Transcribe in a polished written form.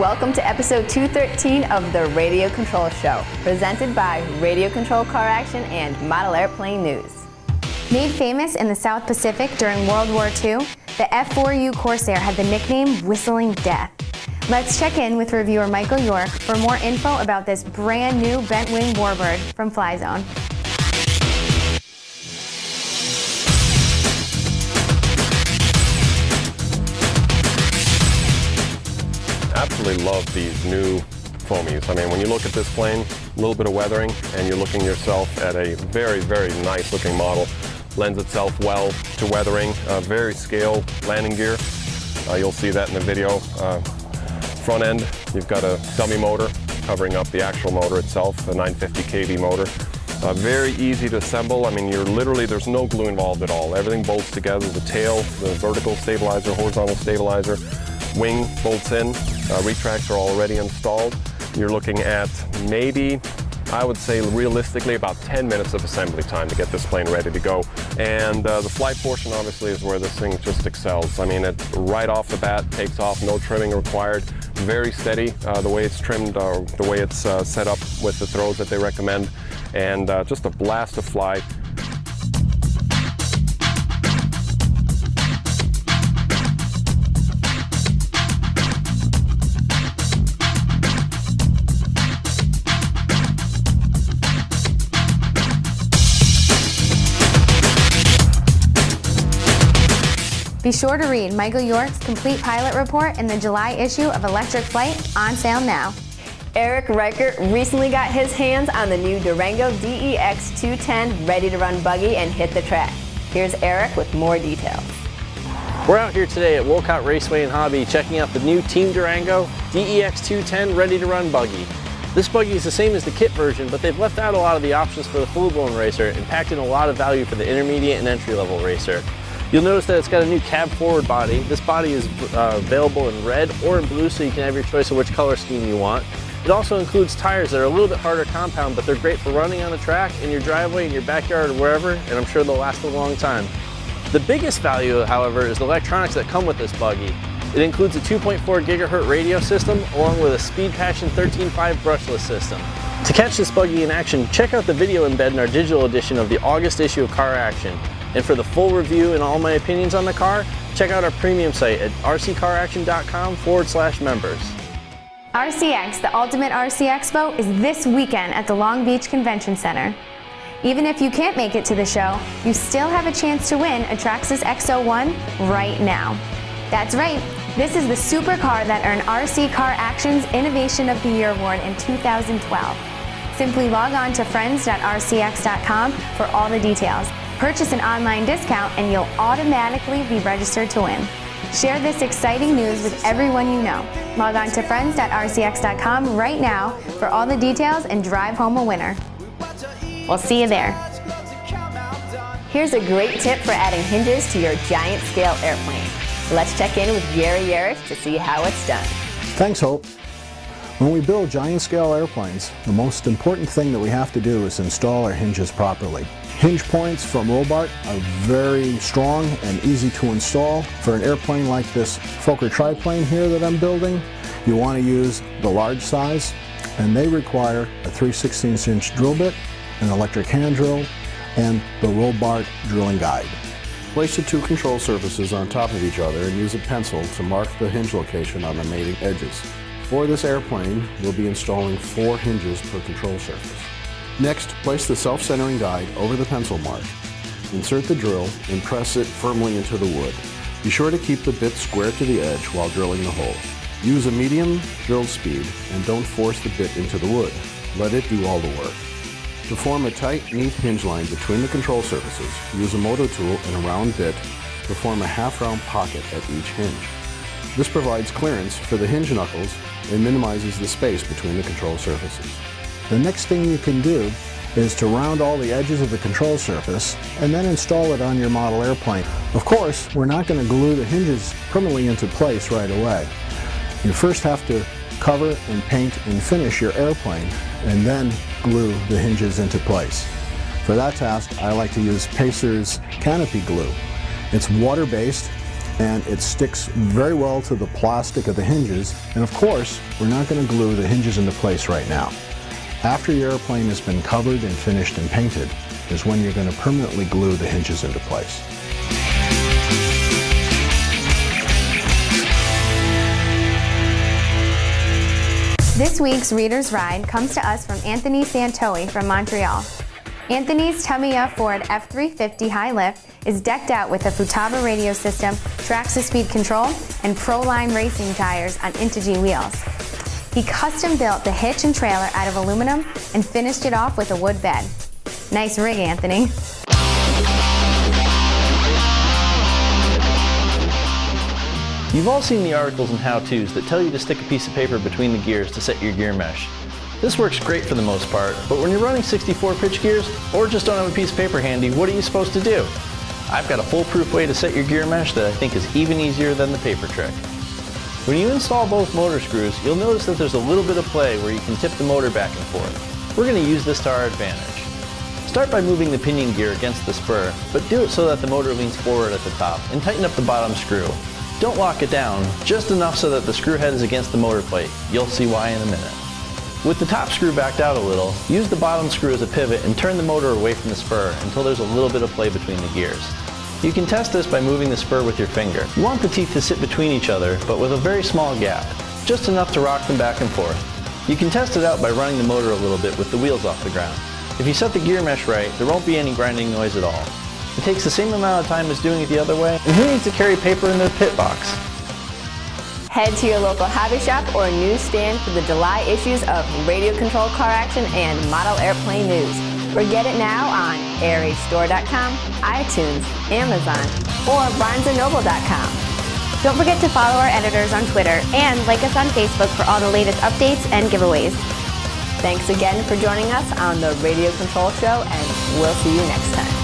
Welcome to episode 213 of the Radio Control Show, presented by Radio Control Car Action and Model Airplane News. Made famous in the South Pacific during World War II, the F4U Corsair had the nickname Whistling Death. Let's check in with reviewer Michael York for more info about this brand new bent wing warbird from FlyZone. Absolutely love these new foamies. I mean, when you look at this plane, a little bit of weathering, and you're looking yourself at a very, very nice looking model. Lends itself well to weathering. Very scale landing gear. You'll see that in the video. Front end, you've got a dummy motor covering up the actual motor itself, a 950 kV motor. Very easy to assemble. I mean, there's no glue involved at all. Everything bolts together. The tail, the vertical stabilizer, horizontal stabilizer, wing bolts in. Retracts are already installed. You're looking at maybe, I would say realistically, about 10 minutes of assembly time to get this plane ready to go. And the flight portion obviously is where this thing just excels. I mean, it right off the bat takes off, no trimming required. Very steady, the way it's trimmed, the way it's set up with the throws that they recommend. And just a blast to fly. Be sure to read Michael York's complete pilot report in the July issue of Electric Flight, on sale now. Eric Reichert recently got his hands on the new Durango DEX 210 ready-to-run buggy and hit the track. Here's Eric with more details. We're out here today at Wolcott Raceway and Hobby checking out the new Team Durango DEX 210 ready-to-run buggy. This buggy is the same as the kit version, but they've left out a lot of the options for the full-blown racer and packed in a lot of value for the intermediate and entry-level racer. You'll notice that it's got a new cab forward body. This body is available in red or in blue, so you can have your choice of which color scheme you want. It also includes tires that are a little bit harder compound, but they're great for running on the track, in your driveway, in your backyard, or wherever, and I'm sure they'll last a long time. The biggest value, however, is the electronics that come with this buggy. It includes a 2.4 gigahertz radio system, along with a Speed Passion 13.5 brushless system. To catch this buggy in action, check out the video embed in our digital edition of the August issue of Car Action. And for the full review and all my opinions on the car, check out our premium site at rccaraction.com/members. RCX, the Ultimate RC Expo, is this weekend at the Long Beach Convention Center. Even if you can't make it to the show, you still have a chance to win a Traxxas X01 right now. That's right, this is the supercar that earned RC Car Action's Innovation of the Year Award in 2012. Simply log on to friends.rcx.com for all the details. Purchase an online discount and you'll automatically be registered to win. Share this exciting news with everyone you know. Log on to friends.rcx.com right now for all the details and drive home a winner. We'll see you there. Here's a great tip for adding hinges to your giant scale airplane. Let's check in with Gary Yarich to see how it's done. Thanks, Hope. When we build giant scale airplanes, the most important thing that we have to do is install our hinges properly. Hinge points from Robart are very strong and easy to install. For an airplane like this Fokker triplane here that I'm building, you want to use the large size, and they require a 3/16 inch drill bit, an electric hand drill, and the Robart drilling guide. Place the two control surfaces on top of each other and use a pencil to mark the hinge location on the mating edges. For this airplane, we'll be installing 4 hinges per control surface. Next, place the self-centering guide over the pencil mark. Insert the drill and press it firmly into the wood. Be sure to keep the bit square to the edge while drilling the hole. Use a medium drill speed and don't force the bit into the wood. Let it do all the work. To form a tight, neat hinge line between the control surfaces, use a moto tool and a round bit to form a half-round pocket at each hinge. This provides clearance for the hinge knuckles and minimizes the space between the control surfaces. The next thing you can do is to round all the edges of the control surface and then install it on your model airplane. Of course, we're not going to glue the hinges permanently into place right away. You first have to cover and paint and finish your airplane and then glue the hinges into place. For that task, I like to use Pacer's Canopy Glue. It's water-based and it sticks very well to the plastic of the hinges. And of course, we're not going to glue the hinges into place right now. After your airplane has been covered and finished and painted is when you're going to permanently glue the hinges into place. This week's Reader's Ride comes to us from Anthony Santoi from Montreal. Anthony's Tamiya Ford F350 high lift is decked out with a Futaba radio system, Traxxas speed control, and Proline racing tires on Integy wheels. He custom built the hitch and trailer out of aluminum and finished it off with a wood bed. Nice rig, Anthony. You've all seen the articles and how-tos that tell you to stick a piece of paper between the gears to set your gear mesh. This works great for the most part, but when you're running 64 pitch gears or just don't have a piece of paper handy, what are you supposed to do? I've got a foolproof way to set your gear mesh that I think is even easier than the paper trick. When you install both motor screws, you'll notice that there's a little bit of play where you can tip the motor back and forth. We're going to use this to our advantage. Start by moving the pinion gear against the spur, but do it so that the motor leans forward at the top, and tighten up the bottom screw. Don't lock it down, just enough so that the screw head is against the motor plate. You'll see why in a minute. With the top screw backed out a little, use the bottom screw as a pivot and turn the motor away from the spur until there's a little bit of play between the gears. You can test this by moving the spur with your finger. You want the teeth to sit between each other, but with a very small gap, just enough to rock them back and forth. You can test it out by running the motor a little bit with the wheels off the ground. If you set the gear mesh right, there won't be any grinding noise at all. It takes the same amount of time as doing it the other way, and who needs to carry paper in their pit box? Head to your local hobby shop or newsstand for the July issues of Radio Control Car Action and Model Airplane News. Or get it now on airagestore.com, iTunes, Amazon, or barnesandnoble.com. Don't forget to follow our editors on Twitter and like us on Facebook for all the latest updates and giveaways. Thanks again for joining us on the Radio Control Show, and we'll see you next time.